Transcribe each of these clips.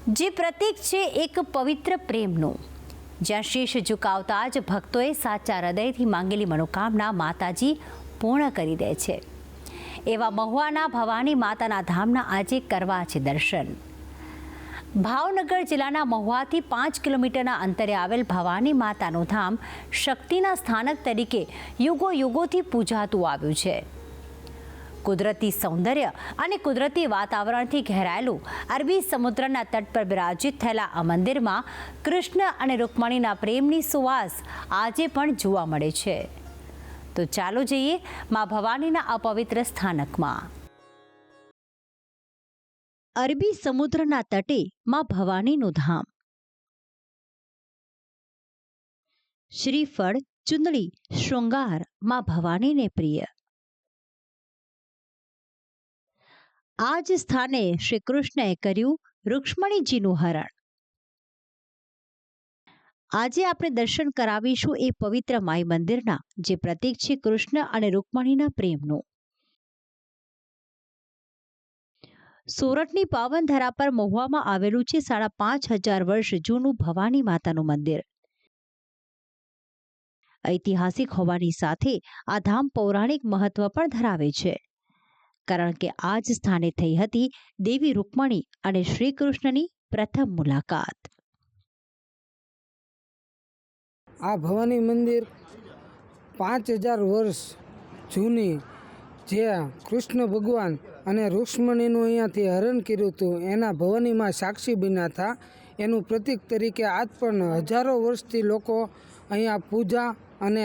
જે પ્રતીક છે એક પવિત્ર પ્રેમનું, જ્યાં શીશ ઝુકાવતા જ ભક્તોએ સાચા હૃદયથી માંગેલી મનોકામના માતાજી પૂર્ણ કરી દે છે। એવા મહુવાના ભવાની માતાના ધામના આજે કરવા છે દર્શન। ભાવનગર જિલ્લાના મહુવાથી 5 કિલોમીટરના અંતરે આવેલ ભવાની માતાનું ધામ શક્તિના સ્થાનક તરીકે યુગો યુગોથી પૂજાતું આવ્યું છે। કુદરતી સૌંદર્ય અને કુદરતી વાતાવરણથી ઘેરાયેલું અરબી સમુદ્રના તટ પર બિરાજિત થયેલા આ મંદિરમાં કૃષ્ણ અને રૂકમણીના પ્રેમની સુવાસ આજે પણ જોવા મળે છે। તો ચાલો જઈએ મા ભવાનીના આ પવિત્ર સ્થાનકમાં। અરબી સમુદ્રના તટે મા ભવાનીનું ધામ। શ્રીફળ, ચુંદડી, શૃંગાર મા ભવાનીને પ્રિય। આ જ સ્થાને શ્રી કૃષ્ણએ કર્યું રૂક્ષ્મણીજીનું હરણ। આજે આપણે દર્શન કરાવીશું એ પવિત્ર માઈ મંદિરના, જે પ્રતીક છે કૃષ્ણ અને રૂકમણીના પ્રેમનું। સોરઠની પાવન ધરા પર મહુવામાં આવેલું છે 5,500 વર્ષ જૂનું ભવાની માતાનું મંદિર। ઐતિહાસિક હોવાની સાથે આ ધામ પૌરાણિક મહત્વ પણ ધરાવે છે, કારણ કે આ જ સ્થાને થઈ હતી દેવી રૂકમણી અને શ્રી કૃષ્ણની પ્રથમ મુલાકાત। આ ભવાની મંદિર 5,000 વર્ષ જૂની, જે કૃષ્ણ ભગવાન અને રૂક્ષ્મણીનું અહીંયાથી હરણ કર્યું હતું, એના ભવાનીમાં સાક્ષી બન્યા હતા। એનું પ્રતીક તરીકે આજ પણ હજારો વર્ષથી લોકો અહીંયા પૂજા અને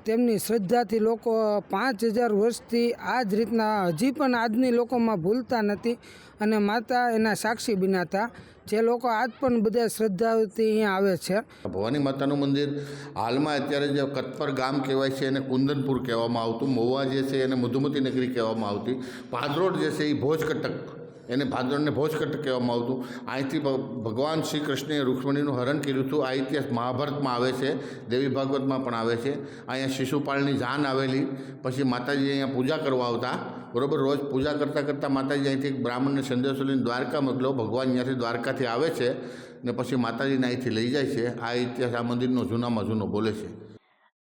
તેમની શ્રદ્ધાથી લોકો 5,000 વર્ષથી આ જ રીતના હજી પણ આજની લોકોમાં ભૂલતા નથી અને માતા એના સાક્ષી બન્યા હતા, જે લોકો આજ પણ બધા શ્રદ્ધાથી અહીંયા આવે છે। ભવાની માતાનું મંદિર હાલમાં અત્યારે જે કતપર ગામ કહેવાય છે એને કુંદનપુર કહેવામાં આવતું, મહુવા જે છે એને મધુમતી નગરી કહેવામાં આવતી, ભાદરોડ જે છે એ ભોજકટક, એને ભાદરોડને ભોજકટક કહેવામાં આવતું। અહીંથી ભગવાન શ્રી કૃષ્ણએ રૂક્ષ્મણીનું હરણ કર્યું હતું। આ ઇતિહાસ મહાભારતમાં આવે છે, દેવી ભાગવતમાં પણ આવે છે। અહીંયા શિશુપાળની જાન આવેલી, પછી માતાજી અહીંયા પૂજા કરવા આવતા, બરાબર। રોજ પૂજા કરતાં કરતાં માતાજી અહીંથી એક બ્રાહ્મણને સંદેશો લઈને દ્વારકા મોકલો, ભગવાન અહીંયાથી દ્વારકાથી આવે છે ને પછી માતાજીને અહીંથી લઈ જાય છે। આ ઇતિહાસ આ મંદિરનો જૂનામાં જૂનો બોલે છે।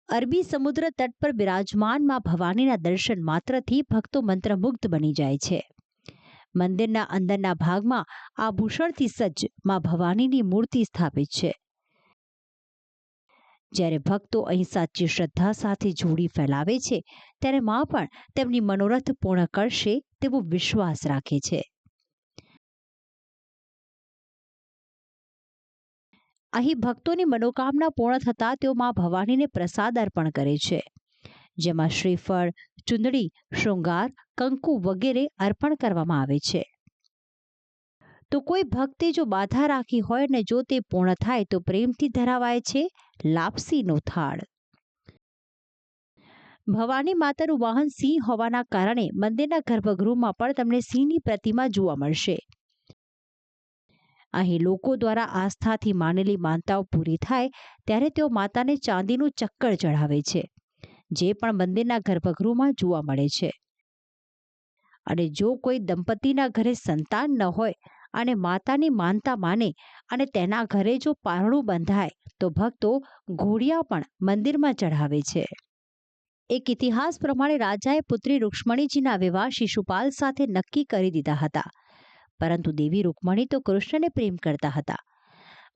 અરબી સમુદ્ર તટ પર બિરાજમાન મા ભવાનીના દર્શન માત્રથી ભક્તો મંત્રમુગ્ધ બની જાય છે। મંદિરના અંદરના ભાગમાં આભૂષણથી સજ્જ મા ભવાનીની મૂર્તિ સ્થાપિત છે। જ્યારે ભક્તો અહીં સાચી શ્રદ્ધા સાથે જોડી ફેલાવે છે, ત્યારે મા પણ તેમની મનોરથ પૂર્ણ કરશે તેવો વિશ્વાસ રાખે છે। અહીં ભક્તોની મનોકામના પૂર્ણ થતાં તેઓ મા ભવાનીને પ્રસાદ અર્પણ કરે છે, જેમાં શ્રીફળ, ચુંદડી, શૃંગાર, કંકુ વગેરે અર્પણ કરવામાં આવે છે। તો કોઈ ભક્તે જો બાધા રાખી હોય ને જો તે પૂર્ણ થાય તો પ્રેમથી ધરાવાય છે લાપસીનો થાળ। ભવાની માતાનું વાહન સિંહ હોવાના કારણે મંદિરના ગર્ભગૃહમાં પણ તમને સિંહની પ્રતિમા જોવા મળશે। અહીં લોકો દ્વારા આસ્થાથી માનેલી માનતાઓ પૂરી થાય ત્યારે તેઓ માતાને ચાંદીનું ચક્કર ચઢાવે છે, જે પણ મંદિરના ગર્ભગૃહમાં જોવા મળે છે। અને જો કોઈ દંપતીના ઘરે સંતાન ન હોય અને માતાની માનતા માને અને તેના ઘરે જો પારણું બંધાય તો ભક્તો ઘોડિયા પણ મંદિરમાં ચઢાવે છે। એક ઇતિહાસ પ્રમાણે રાજાએ પુત્રી રૂક્ષ્મણીજીના વિવાહ શિશુપાલ સાથે નક્કી કરી દીધા હતા, પરંતુ દેવી રૂકમણી તો કૃષ્ણને પ્રેમ કરતા હતા।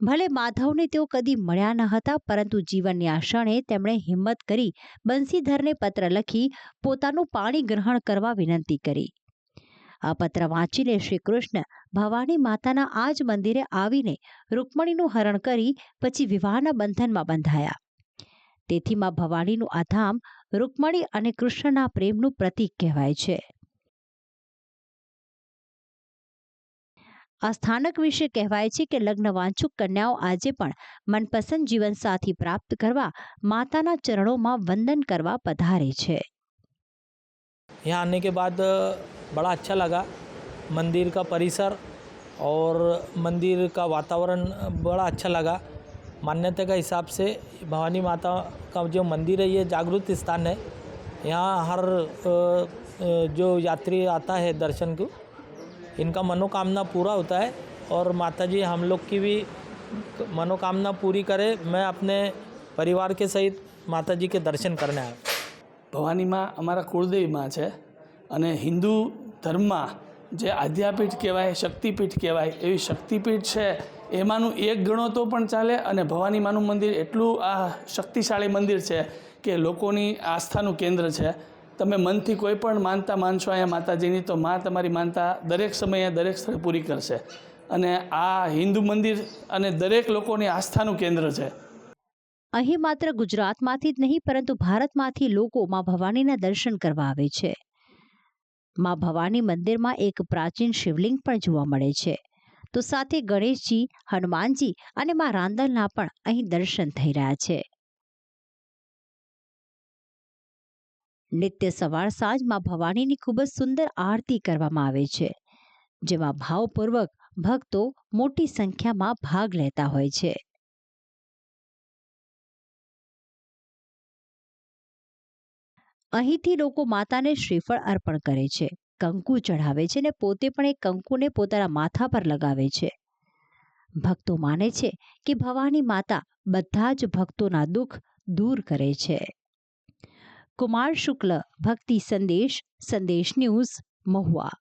ભલે માધવને તેઓ કદી મળ્યા ન હતા, પરંતુ જીવનની આ ક્ષણે તેમણે હિંમત કરી બંસીધરને પત્ર લખી પોતાનું પાણી ગ્રહણ કરવા વિનંતી કરી। આ પત્ર વાંચીને શ્રી કૃષ્ણ ભવાની માતાના આ જ મંદિરે આવીને રૂકમણીનું હરણ કરી પછી વિવાહના બંધનમાં બંધાયા। તેથી માં ભવાનીનું આ ધામ રૂકમણી અને કૃષ્ણના પ્રેમનું પ્રતીક કહેવાય છે। આ સ્થાનક વિશે કહેવાય છે કે લગ્ન વાંછુક કન્યાઓ આજે પણ મનપસંદ જીવનસાથી પ્રાપ્ત કરવા માતાના ચરણોમાં વંદન કરવા પધારે છે। यहाँ आने के बाद बड़ा अच्छा लगा। मंदिर का परिसर और मंदिर का वातावरण बड़ा अच्छा लगा। मान्यता के हिसाब से भवानी माता का जो मंदिर है ये जागृत स्थान है। यहाँ हर जो यात्री आता है दर्शन को, इनका मनोकामना पूरा होता है और माता जी हम लोग की भी मनोकामना पूरी करे। मैं अपने परिवार के सहित माता जी के दर्शन करने आया। ભવાની માં અમારા કુળદેવી માં છે અને હિન્દુ ધર્મમાં જે આદ્યાપીઠ કહેવાય, શક્તિપીઠ કહેવાય એવી શક્તિપીઠ છે એમાંનું એક ગણો તો પણ ચાલે. અને ભવાની માનું મંદિર એટલું આ શક્તિશાળી મંદિર છે કે લોકોની આસ્થાનું કેન્દ્ર છે. તમે મનથી કોઈ પણ માનતા માનશો અહીંયા માતાજીની તો માં તમારી માનતા દરેક સમયે દરેક સ્થળે પૂરી કરશે. અને આ હિન્દુ મંદિર અને દરેક લોકોની આસ્થાનું કેન્દ્ર છે. અહીં માત્ર ગુજરાતમાંથી જ નહીં પરંતુ ભારતમાંથી લોકો માં ભવાનીના દર્શન કરવા આવે છે. માં ભવાની મંદિરમાં એક પ્રાચીન શિવલિંગ પણ જોવા મળે છે. તો સાથે ગણેશજી, હનુમાનજી અને માં રાંદલના પણ અહીં દર્શન થઈ રહ્યા છે. નિત્ય સવાર સાંજ માં ભવાનીની ખૂબ જ સુંદર આરતી કરવામાં આવે છે, જેમાં ભાવપૂર્વક ભક્તો મોટી સંખ્યામાં ભાગ લેતા હોય છે. અહીંથી લોકો માતાને શ્રીફળ અર્પણ કરે છે, કંકુ ચઢાવે છે અને પોતે પણ એ કંકુને પોતાના માથા પર લગાવે છે. ભક્તો માને છે કે ભવાની માતા બધા જ ભક્તોના દુઃખ દૂર કરે છે. કુમાર શુક્લ, ભક્તિ સંદેશ, સંદેશ ન્યૂઝ, મહુવા.